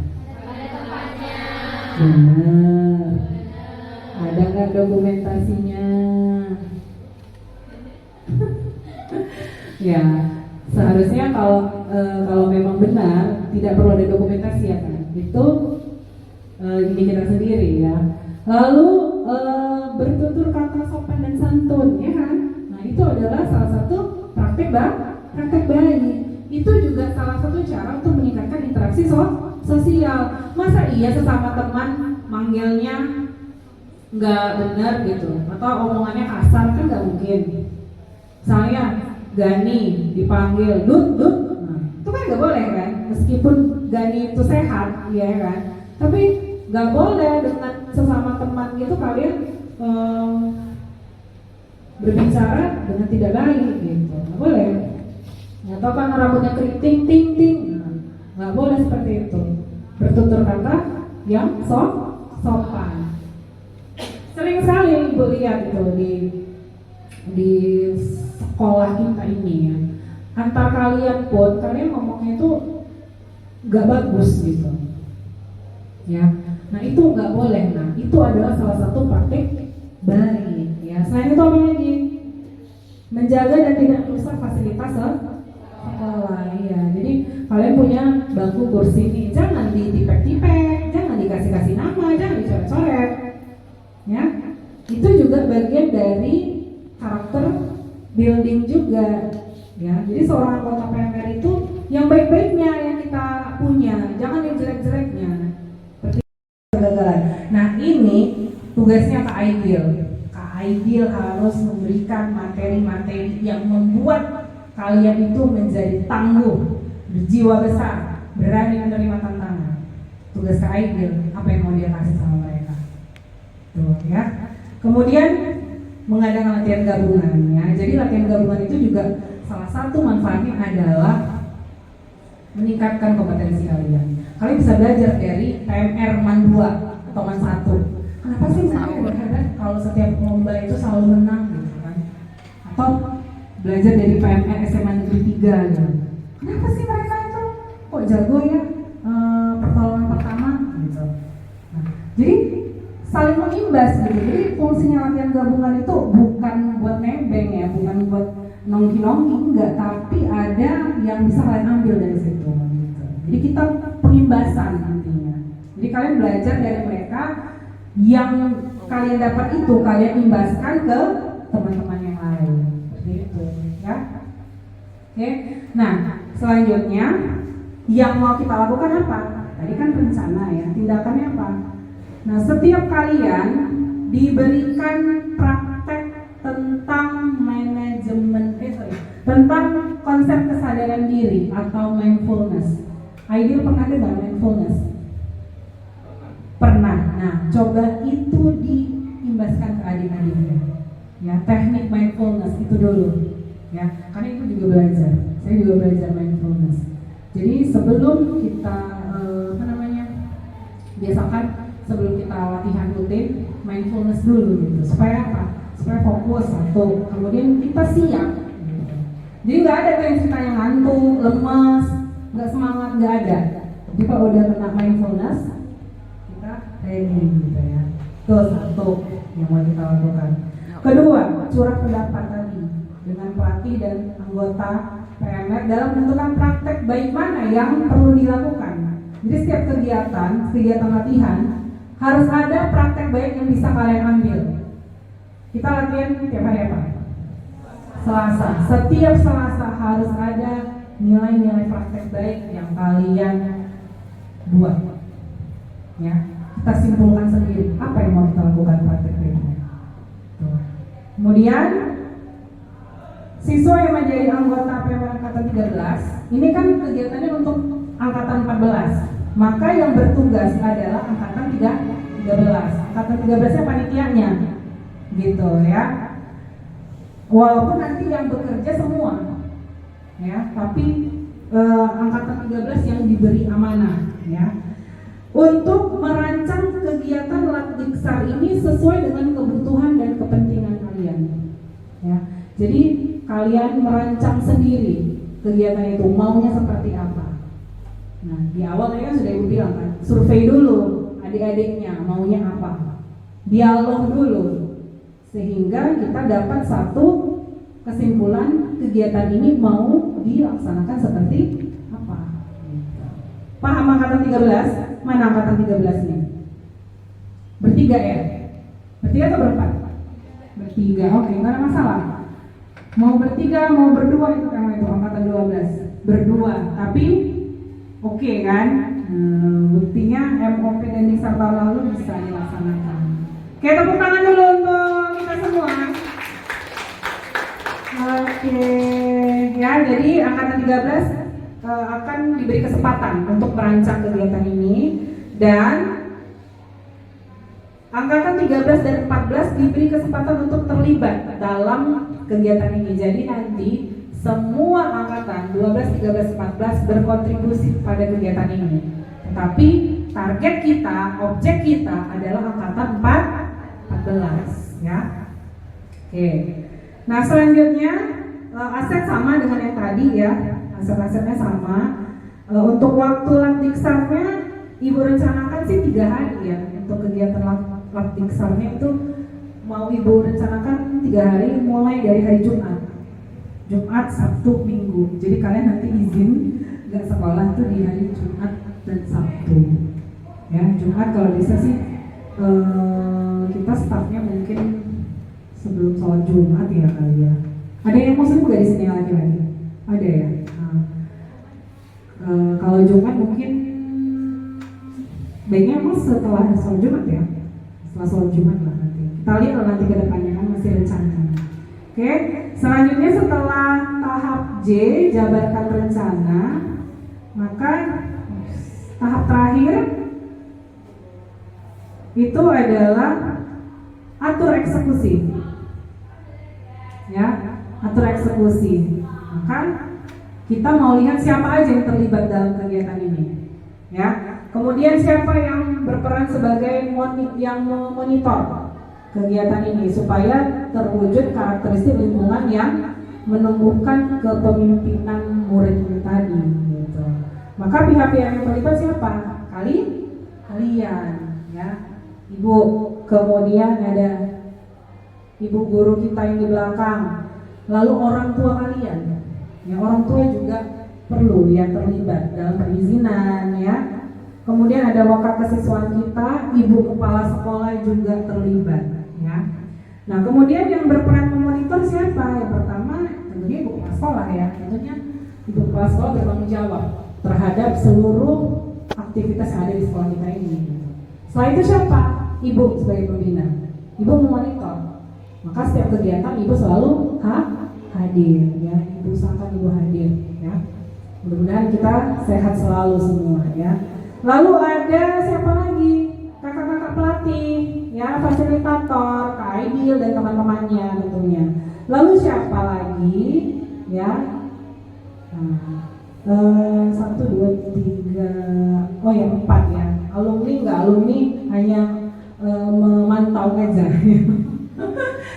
Pada tempatnya. Benar. Ada nggak dokumentasinya? Ya, seharusnya kalau memang benar tidak perlu ada dokumentasi ya kan? Itu kita sendiri ya. Lalu bertutur kata sopan dan santun ya kan? Nah itu adalah salah satu praktek baik. Itu juga salah satu cara untuk meningkatkan interaksi sosial. Masa iya sesama teman manggilnya nggak benar gitu atau omongannya kasar kan nggak mungkin. Misalnya Gani dipanggil Dut, nah, itu kan nggak boleh kan? Meskipun Gani itu sehat, ya kan? Tapi nggak boleh dengan sesama teman gitu kalian berbicara dengan tidak baik gitu, nggak boleh. Atau karena rambutnya keriting ting ting, nggak boleh seperti itu. Bertutur kata yang sopan. Sering sekali ibu lihat itu di sekolah kita ini ya, antar kalian pun kalian ngomongnya itu nggak bagus gitu ya. Nah itu nggak boleh. Nah itu adalah salah satu praktik baik ya. Selain itu apa lagi? Menjaga dan tidak merusak fasilitas sekolah ya. Jadi kalian punya bangku kursi ini, jangan ditipek-tipek, jangan dikasih nama, jangan dicoret-coret ya. Itu juga bagian dari karakter building juga ya. Jadi seorang anggota PMR itu yang baik-baiknya yang kita punya, jangan yang jelek-jeleknya. Seperti kegagalan. Nah ini tugasnya Kak Aidil. Kak Aidil harus memberikan materi-materi yang membuat kalian itu menjadi tangguh, berjiwa besar, berani menerima tantangan. Tugas Kak Aidil, apa yang mau dia kasih sama mereka? Tuh ya. Kemudian mengadakan latihan gabungan ya. Jadi latihan gabungan itu juga salah satu manfaatnya adalah meningkatkan kompetensi kalian. Kalian bisa belajar dari PMR MAN 2 atau MAN 1. Kenapa sih mereka berharap kalau setiap lomba itu selalu menang gitu kan? Atau belajar dari PMR SMA Negeri 3 gitu. Kenapa sih mereka itu kok jago ya pertolongan pertama gitu. Nah, jadi saling mengimbas gitu. Jadi fungsinya latihan gabungan itu bukan buat nebeng ya, bukan buat nongki-nongki, enggak, tapi ada yang bisa kalian ambil dari situ gitu. Jadi kita pengimbasan nantinya. Jadi kalian belajar dari mereka, yang kalian dapat itu kalian imbaskan ke teman-teman yang lain. Seperti itu ya. Oke. Nah, selanjutnya yang mau kita lakukan apa? Tadi kan rencana ya, tindakannya apa? Nah, setiap kalian diberikan praktek tentang tentang konsep kesadaran diri atau mindfulness. Aidil pernah dengar mindfulness? Pernah. Nah, coba itu diimbaskan ke adik-adiknya. Ya, teknik mindfulness itu dulu. Ya, karena itu juga belajar. Saya juga belajar mindfulness. Jadi sebelum kita biasakan sebelum kita latihan rutin mindfulness dulu gitu. Supaya apa? Supaya fokus satu. Kemudian kita siap. Gitu. Jadi nggak ada tuh yang ceritanya ngantuk, lemas, nggak semangat, nggak ada. Jadi kalau udah kena mindfulness, kita ready gitu ya. Itu satu yang mau kita lakukan. Kedua, curah pendapat tadi dengan pelatih dan anggota PMR dalam menentukan praktek baik mana yang perlu dilakukan. Jadi setiap kegiatan latihan harus ada praktek baik yang bisa kalian ambil. Kita latihan tiap hari apa? Selasa. Setiap Selasa harus ada nilai-nilai praktek baik yang kalian buat. Ya, kita simpulkan sendiri apa yang mau kita lakukan praktek baiknya. Kemudian siswa yang menjadi anggota PMR Angkatan 13, ini kan kegiatannya untuk Angkatan 14. Maka yang bertugas adalah Angkatan 13. Angkatan 13-nya panitianya. Gitu ya. Walaupun nanti yang bekerja semua. Ya, tapi Angkatan 13 yang diberi amanah ya. Untuk merancang kegiatan Latdiksar ini sesuai dengan kebutuhan dan kepentingan kalian. Ya. Jadi kalian merancang sendiri kegiatan itu maunya seperti apa. Nah, di awal tadi kan sudah ibu bilang kan, survei dulu adik-adiknya maunya apa, dialog dulu, sehingga kita dapat satu kesimpulan kegiatan ini mau dilaksanakan seperti apa. Paham Angkatan 13? Mana Angkatan 13 nih? Bertiga ya? Bertiga atau berempat? Bertiga, oke, nggak ada masalah. Mau bertiga, mau berdua itu kan itu Angkatan 12. Berdua, tapi oke kan? Buktinya MOP dan Diksar tahun lalu bisa dilaksanakan. Oke, tepuk tangan dulu untuk kita semua. Oke, ya jadi Angkatan 13 akan diberi kesempatan untuk merancang kegiatan ini dan Angkatan 13 dan 14 diberi kesempatan untuk terlibat dalam kegiatan ini. Jadi nanti semua angkatan 12, 13, 14 berkontribusi pada kegiatan ini. Tetapi target kita, objek kita adalah angkatan 14 ya. Oke. Nah, selanjutnya aset sama dengan yang tadi ya. Aset-asetnya sama. Untuk waktu Lakdiksarnya Ibu rencanakan sih 3 hari ya. Untuk kegiatan Lakdiksarnya itu mau Ibu rencanakan 3 hari mulai dari hari Jumat, Sabtu, Minggu. Jadi kalian nanti izin nggak sekolah tuh di hari Jumat dan Sabtu. Ya, Jumat kalau bisa sih kita startnya mungkin sebelum sholat Jumat ya kali ya. Ada yang muslim nggak di sini lagi? Ada ya. Kalau Jumat mungkin baiknya emang setelah sholat Jumat ya. Setelah sholat Jumat lah nanti. Kita lihat nanti ke depannya kan masih rencana. Oke, selanjutnya setelah tahap J, jabarkan rencana, maka tahap terakhir itu adalah atur eksekusi. Ya, atur eksekusi. Maka kita mau lihat siapa aja yang terlibat dalam kegiatan ini. Ya, kemudian siapa yang berperan sebagai yang memonitor kegiatan ini supaya terwujud karakteristik lingkungan yang menumbuhkan kepemimpinan murid ini tadi gitu. Maka pihak-pihak yang terlibat siapa? Kalian ya. Ibu, kemudian ada ibu guru kita yang di belakang. Lalu orang tua kalian. Ya, orang tua juga perlu ya terlibat dalam perizinan ya. Kemudian ada wakil kesiswaan kita, ibu kepala sekolah juga terlibat ya. Nah, kemudian yang berperan memonitor siapa? Yang pertama tentunya ibu kepala sekolah ya. Tentunya ibu kepala sekolah bertanggung jawab terhadap seluruh aktivitas yang ada di sekolah kita ini. Setelah itu siapa? Ibu sebagai pembina. Ibu memonitor. Maka setiap kegiatan ibu selalu hadir ya. Ibu usahakan ibu hadir ya. Mudah-mudahan kita sehat selalu semua ya. Lalu ada siapa lagi? Kakak-kakak pelatih, ya, fasilitator, Kak Aidil dan teman-temannya tentunya. Lalu siapa lagi? Ya, 1, 2, 3, oh ya 4 ya. Alumni nggak alumni hanya memantau aja,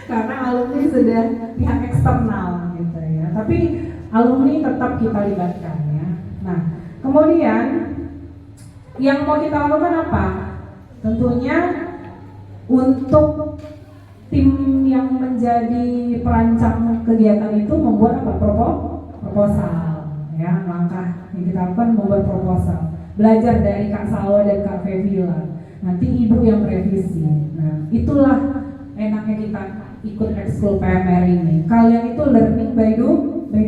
karena alumni sudah pihak eksternal gitu ya. Tapi alumni tetap kita libatkan ya. Nah, kemudian yang mau kita lakukan apa? Tentunya untuk tim yang menjadi perancang kegiatan itu membuat apa? Proposal ya. Langkah yang kita lakukan membuat proposal. Belajar dari Kak Salwa dan Kak Fevila. Nanti ibu yang merevisi. Nah, itulah enaknya kita ikut ekskul PMR ini. Kalian itu learning by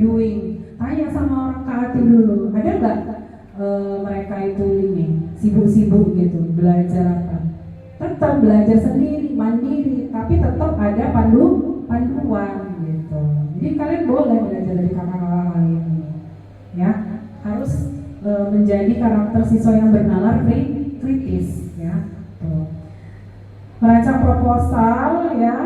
doing. Tanya sama orang KAT dulu. Ada nggak mereka itu ini sibuk-sibuk gitu belajar apa? Tetap belajar sendiri, mandiri, tapi tetap ada panduan gitu. Jadi kalian boleh belajar dari kakak-kakak kalian ini, ya. Harus menjadi karakter siswa yang bernalar kritis, ya. Tuh. Merancang proposal, ya.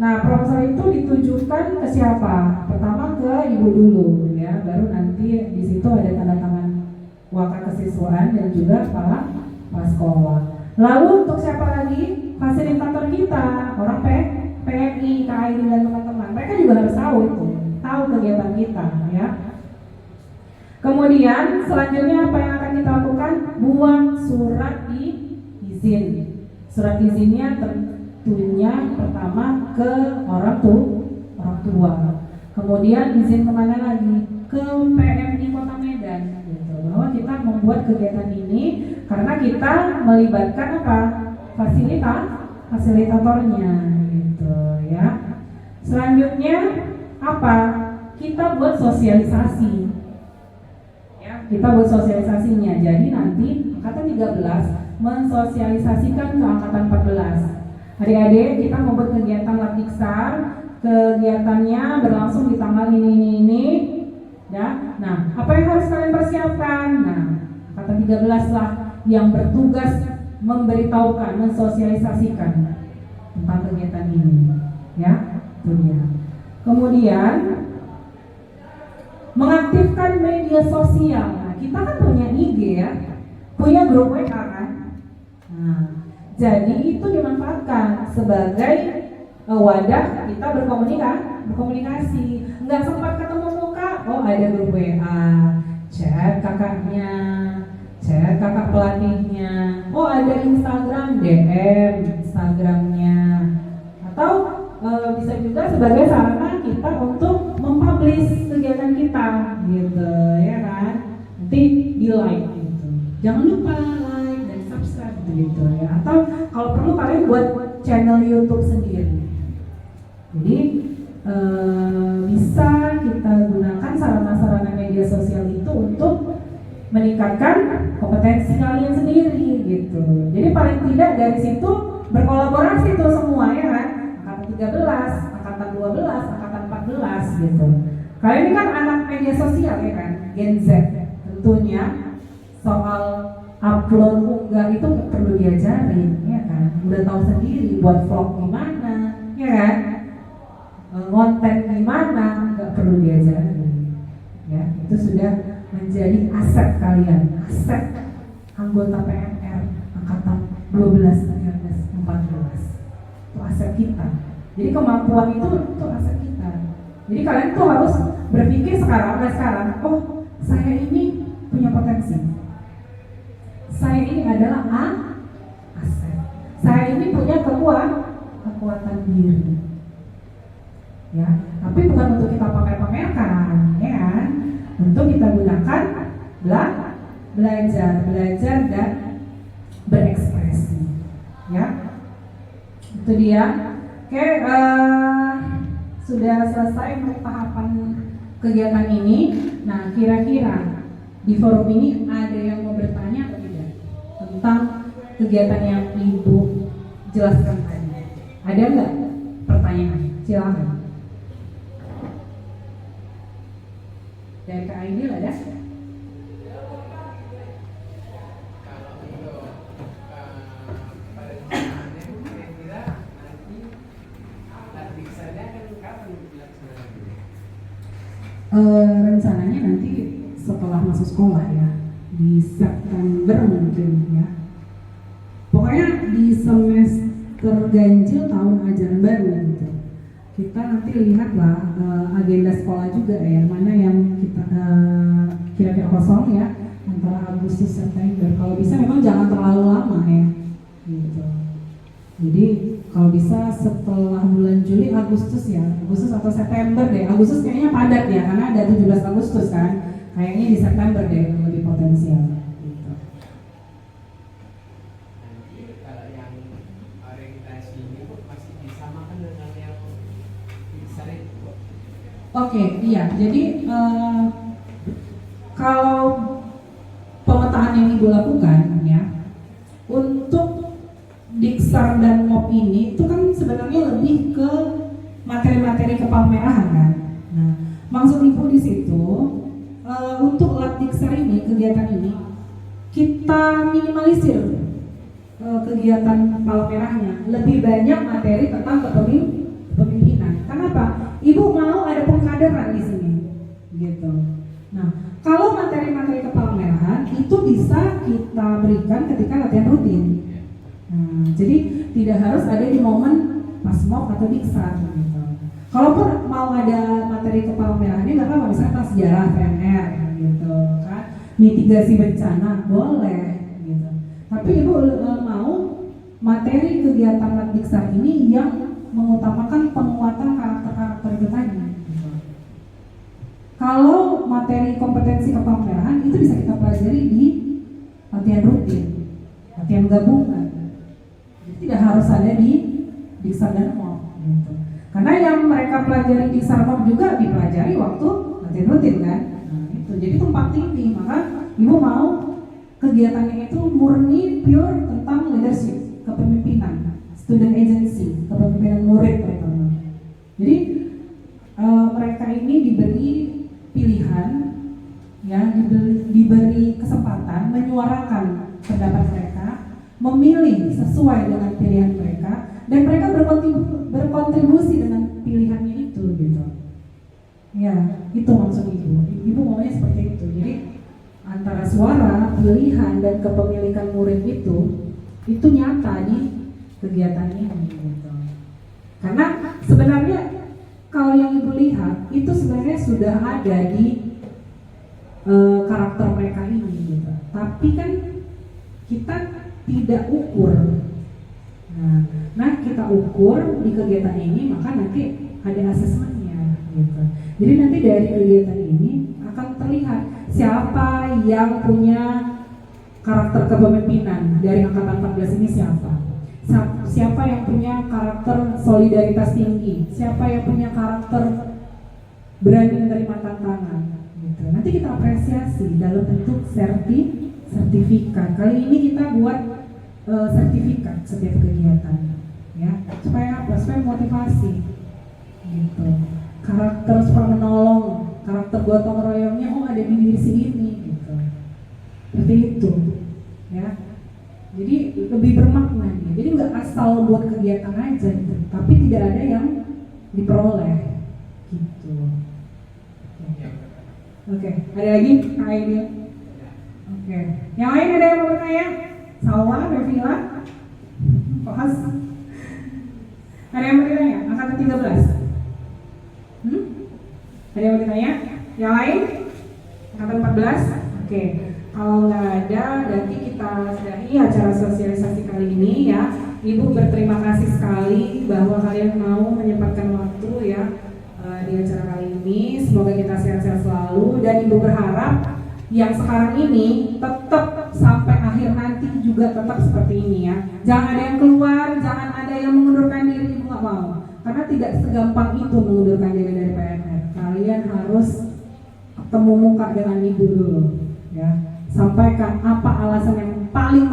Nah, proposal itu ditujukan ke siapa? Pertama ke ibu dulu, ya. Baru nanti di situ ada tanda tangan wakil kesiswaan dan juga kepala sekolah. Lalu untuk siapa lagi? Fasilitator kita, orang PMI, KAID dan teman-teman. Mereka juga harus tahu kegiatan kita, ya. Kemudian selanjutnya apa yang akan kita lakukan? Buat surat izin. Surat izinnya tentunya pertama ke orang tua. Kemudian izin kemana lagi? Ke PMI Kota Medan. Bahwa kita membuat kegiatan ini karena kita melibatkan apa? Fasilitatornya gitu ya. Selanjutnya apa? Kita buat sosialisasi. Ya, kita buat sosialisasinya. Jadi nanti angkatan 13 mensosialisasikan ke angkatan 14. Adik-adik, kita membuat kegiatan Lakdiksar. Kegiatannya berlangsung di tanggal ini. Ya, nah, apa yang harus kalian persiapkan? Nah, angkatan 13 lah yang bertugas memberitahukan, mensosialisasikan tentang kegiatan ini, ya, itu dia. Kemudian mengaktifkan media sosial. Nah, kita kan punya IG ya, punya grup WA kan. Nah, jadi itu dimanfaatkan sebagai wadah kita berkomunikasi. Nggak sempat ketemu muka, oh ada grup WA, chat kakaknya, chat kakak pelatihnya, oh ada Instagram, DM Instagramnya, atau bisa juga sebagai sarana kita untuk mempublish kegiatan kita, gitu ya kan? Nanti di like gitu. Jangan lupa like dan subscribe gitu ya. Atau kalau perlu kalian buat channel YouTube sendiri. Jadi bisa kita gunakan sarana-sarana media sosial itu untuk meningkatkan kompetensi kalian sendiri gitu. Jadi paling tidak dari situ berkolaborasi tuh semua ya kan. Angkatan 13, angkatan 12, angkatan 14 gitu. Kalian ini kan anak media sosial ya kan, Gen Z. Tentunya soal upload unggah itu nggak perlu diajarin ya kan. Udah tahu sendiri buat vlog gimana ya kan. Konten gimana nggak perlu diajarin ya, itu sudah menjadi aset kalian, aset anggota PNR angkatan 12, 13, 14 itu aset kita. Jadi kemampuan itu aset kita. Jadi kalian tuh harus berpikir sekarang, oh saya ini punya potensi, saya ini adalah aset, saya ini punya kekuatan diri. Ya, tapi bukan untuk kita pamer-pamerkan, ya kan? Untuk kita gunakan belajar dan berekspresi, ya. Itu dia. Oke, sudah selesai untuk tahapan kegiatan ini. Nah, kira-kira di forum ini ada yang mau bertanya atau tidak tentang kegiatan yang Ibu jelaskan tadi? Ada nggak pertanyaan? Silakan. Dari Kak Aidil ada? Kalau untuk pada zamannya kira-kira nanti diksanya kan kapan dilaksanakan? Rencananya nanti setelah masuk sekolah ya, di September mungkin ya. Pokoknya di semester ganjil tahun ajaran baru gitu. Kita nanti lihatlah agenda sekolah juga ya, mana yang kita kira-kira kosong ya antara Agustus September. Kalau bisa memang jangan terlalu lama ya, gitu. Jadi kalau bisa setelah bulan Juli, Agustus ya, Agustus atau September deh. Agustus kayaknya padat ya, karena ada 17 Agustus kan. Kayaknya di September deh yang lebih potensial. Gitu. Nanti kalau yang orientasi ini masih disamakan dengan yang Oke, iya. Jadi kalau pemetaan yang Ibu lakukan ya, untuk Diksar dan MOP ini itu kan sebenarnya lebih ke materi-materi kepalmerahan kan. Nah, maksud Ibu di situ untuk lab Diksar ini, kegiatan ini kita minimalisir kegiatan palmerahnya, lebih banyak materi tentang kepemimpinan. Kenapa? Ibu mau ada pengkaderan di sini, gitu. Nah, kalau materi-materi kepalmerahan itu bisa kita berikan ketika latihan rutin. Nah, jadi tidak harus ada di momen pas MOP atau Diksar, gitu. Kalaupun mau ada materi kepalmerahannya nggak apa-apa, misalnya tentang sejarah PNR, gitu kan, mitigasi bencana boleh, gitu. Tapi Ibu mau materi kegiatan lab Diksar ini yang mengutamakan penguatan karakter-karakter itu tadi. Kalau materi kompetensi kepalmerahan itu bisa kita pelajari di latihan rutin, latihan gabungan. Jadi tidak harus ada di Diksar dan MOP. Gitu. Karena yang mereka pelajari di Diksar MOP juga dipelajari waktu latihan rutin kan. Nah, itu jadi tempat tinggi. Maka Ibu mau kegiatannya itu murni pure tentang leadership, kepemimpinan, student agency, kepemimpinan murid terutama. Jadi mereka ini diberi pilihan, ya, diberi kesempatan menyuarakan pendapat mereka, memilih memilih sesuai dengan pilihan mereka dan mereka berkontribusi dengan pilihannya itu gitu. Ya, itu maksud ibu. Ibu maunya seperti itu. Jadi antara suara, pilihan dan kepemilikan murid itu nyata di kegiatan ini gitu. Karena sebenarnya kalau yang ibu lihat itu sebenarnya sudah ada di karakter mereka ini gitu. Tapi kan kita tidak ukur. Nah kita ukur di kegiatan ini, maka nanti ada asesmennya gitu. Jadi nanti dari kegiatan ini akan terlihat siapa yang punya karakter kepemimpinan dari angkatan 14 ini siapa yang punya karakter solidaritas tinggi, siapa yang punya karakter berani menerima tantangan gitu. Nanti kita apresiasi dalam bentuk sertifikat. Kali ini kita buat sertifikat setiap kegiatan ya, supaya apa? Supaya motivasi gitu. Karakter suka menolong, karakter gotong royongnya ada di diri si ini gitu. Seperti itu ya. Jadi lebih bermakna nih. Jadi nggak asal buat kegiatan aja gitu, tapi tidak ada yang diperoleh gitu. Oke, ada lagi Kak Aidil? Oke, yang lain ada yang mau bertanya? Sawa, Revila, Kohas? Ada yang mau bertanya? Angkatan 13? Ada yang mau bertanya? Yang lain? Angkatan 14? Oke, kalau nggak ada, berarti kita sudahi acara sosialisasi kali ini ya. Ibu berterima kasih sekali bahwa kalian mau menyempatkan waktu ya di acara kali ini. Semoga kita sehat-sehat selalu, dan ibu berharap yang sekarang ini tetap sampai akhir nanti juga tetap seperti ini ya. Jangan ada yang keluar, jangan ada yang mengundurkan diri, ibu nggak mau. Karena tidak segampang itu mengundurkan diri dari PNR. Kalian harus ketemu muka dengan ibu dulu ya. Sampaikan apa alasan yang paling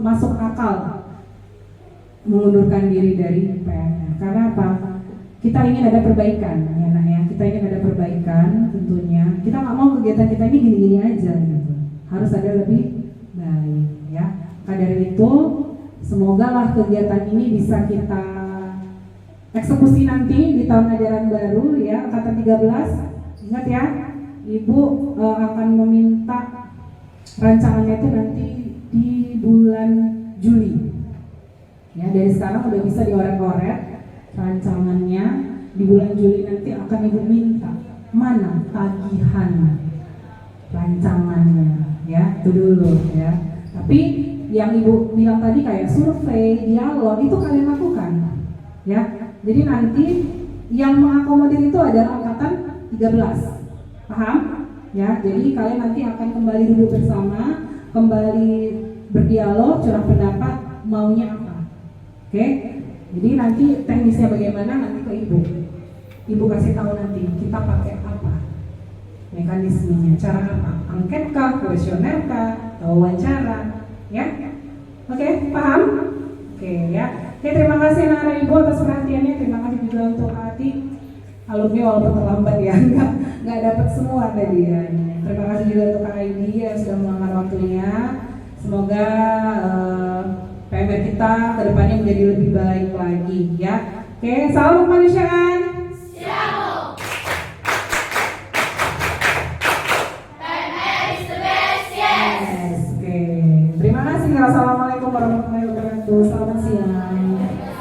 masuk akal mengundurkan diri dari PNR. Karena apa? Kita ingin ada perbaikan ya nak ya. Kita ingin ada perbaikan tentunya. Kita nggak mau kegiatan kita ini gini-gini aja gitu. Harus ada lebih baik ya. Maka dari itu semoga lah kegiatan ini bisa kita eksekusi nanti di tahun ajaran baru ya, angkatan 13. Ingat ya, ibu akan meminta rancangannya itu nanti di bulan Juli. Ya, dari sekarang udah bisa dioret-oret rancangannya. Di bulan Juli nanti akan ibu minta mana tagihan rancangannya ya, itu dulu ya. Tapi yang ibu bilang tadi kayak survei, dialog, itu kalian lakukan ya. Jadi nanti yang mengakomodir itu adalah angkatan 13. Paham? Ya, jadi kalian nanti akan kembali duduk bersama, kembali berdialog, curah pendapat, maunya apa. Oke? Jadi nanti teknisnya bagaimana nanti ke ibu. Ibu kasih tahu nanti kita pakai apa mekanismenya, cara apa, angket kah, kuesioner kah, atau wawancara, ya? Oke, paham? Oke ya. Oke, terima kasih anak-anak ibu atas perhatiannya. Terima kasih juga untuk Ati, alumni walaupun terlambat ya, nggak dapat semua tadi ya. Terima kasih juga untuk Kak Aidi yang sudah meluangkan waktunya. Semoga PMR kita kedepannya menjadi lebih baik lagi ya. Oke, salam kemanusiaan. Siamo. PMR is the best, yes. Oke, terima kasih. Wassalamualaikum warahmatullahi wabarakatuh. Selamat siang.